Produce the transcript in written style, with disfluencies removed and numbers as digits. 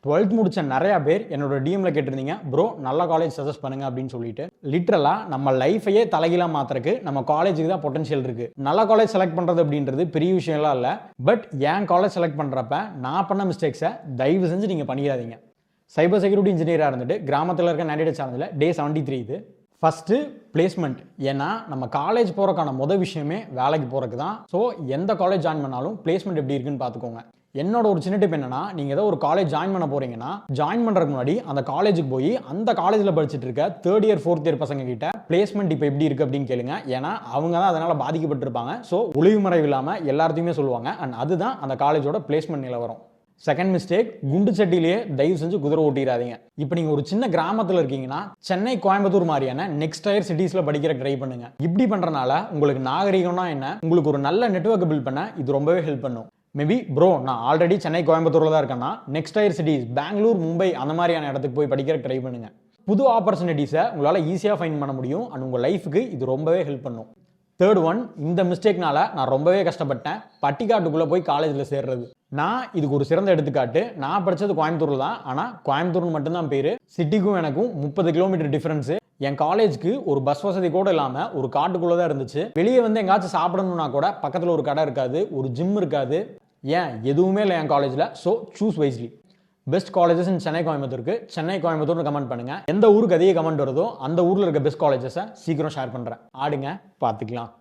12th முடிச்ச நிறைய பேர் என்னோட டிஎம்ல கேட்டிருந்தீங்க, ப்ரோ நல்ல காலேஜ் சஜஸ்ட் பண்ணுங்க அப்படின்னு சொல்லிட்டு. லிட்டரலா நம்ம லைஃபையே தலைகீழா மாத்துறதுக்கு நம்ம காலேஜுக்கு தான் பொட்டன்ஷியல் இருக்கு. நல்ல காலேஜ் செலக்ட் பண்றது அப்படின்றது பெரிய விஷயம்லாம் இல்ல. பட் ஏன் காலேஜ் செலக்ட் பண்றப்ப நான் பண்ண மிஸ்டேக்ஸை தயவு செஞ்சு நீங்க பண்ணிடாதீங்க. சைபர் செக்யூரிட்டி இன்ஜினியராக இருந்துட்டு கிராமத்தில் இருக்க நேடிட சேனலில் டே 73 இது. First placement. ஏன்னா நம்ம காலேஜ் போகிறக்கான விஷயமே வேலைக்கு போகிறதுக்கு தான். ஸோ எந்த காலேஜ் ஜாயின் பண்ணாலும் பிளேஸ்மெண்ட் எப்படி இருக்குன்னு பார்த்துக்கோங்க. என்னோட ஒரு சின்ன டிப் என்னன்னா, நீங்கள் ஏதோ ஒரு காலேஜ் ஜாயின் பண்ண போறீங்கன்னா, ஜாயின் பண்ணுறதுக்கு முன்னாடி அந்த காலேஜுக்கு போய் அந்த காலேஜில் படிச்சுட்டு இருக்க 3rd இயர் 4th இயர் பசங்க கிட்ட பிளேஸ்மெண்ட் இப்போ எப்படி இருக்கு அப்படின்னு கேளுங்க. ஏன்னா அவங்க தான் அதனால பாதிக்கப்பட்டிருப்பாங்க. ஸோ ஒளிவு மறைவு இல்லாமல் எல்லாத்தையுமே சொல்லுவாங்க. அண்ட் அதுதான் அந்த காலேஜோட பிளேஸ்மெண்ட் நிலவரம். செகண்ட் மிஸ்டேக், குண்டு சட்டிலேயே தயவு செஞ்சு குதிரை ஓட்டிடாதீங்க. இப்போ நீங்கள் ஒரு சின்ன கிராமத்தில் இருக்கீங்கன்னா சென்னை, கோயம்புத்தூர் மாதிரியான நெக்ஸ்ட் டயர் சிட்டிஸில் படிக்கிற ட்ரை பண்ணுங்க. இப்படி பண்ணுறனால உங்களுக்கு நாகரிகம்னா என்ன, உங்களுக்கு ஒரு நல்ல நெட்வொர்க் பில்ட் பண்ண இது ரொம்பவே ஹெல்ப் பண்ணும். மேபி ப்ரோ நான் ஆல்ரெடி சென்னை, கோயம்புத்தூரில் தான் இருக்கேன்னா next tier cities Bengaluru, Mumbai அந்த மாதிரியான இடத்துக்கு போய் படிக்கிற ட்ரை பண்ணுங்க. புது ஆப்பர்ச்சுனிட்டிஸை உங்களால் ஈஸியாக ஃபைண்ட் பண்ண முடியும். அண்ட் உங்கள் லைஃபுக்கு இது ரொம்பவே ஹெல்ப் பண்ணும். தேர்ட் ஒன், இந்த மிஸ்டேக்னால நான் ரொம்பவே கஷ்டப்பட்டேன். பட்டிக்காட்டுக்குள்ளே போய் காலேஜில் சேர்றது. நான் இதுக்கு ஒரு சிறந்த எடுத்துக்காட்டு. நான் படித்தது கோயம்புத்தூரில் தான். ஆனால் கோயம்புத்தூர்னு மட்டும்தான் பேர். சிட்டிக்கும் எனக்கும் 30 கிலோமீட்டர் டிஃபரன்ஸு. என் காலேஜுக்கு ஒரு பஸ் வசதி கூட இல்லாமல் ஒரு காட்டுக்குள்ளே தான் இருந்துச்சு. வெளியே வந்து எங்காச்சும் சாப்பிடணும்னா கூட பக்கத்தில் ஒரு கடை இருக்காது, ஒரு ஜிம் இருக்காது, ஏன் எதுவுமே இல்லை என் காலேஜில். So choose wisely. Best colleges இன் சென்னை, கோயம்புத்தூருக்கு சென்னை, கோயம்புத்தூர்னு கமெண்ட் பண்ணுங்க. எந்த ஊருக்கு அதிக கமெண்ட் வருதோ அந்த ஊரில் இருக்க பெஸ்ட் காலேஜஸை சீக்கிரம் ஷேர் பண்ணுறேன். ஆடுங்க, பார்த்துக்கலாம்.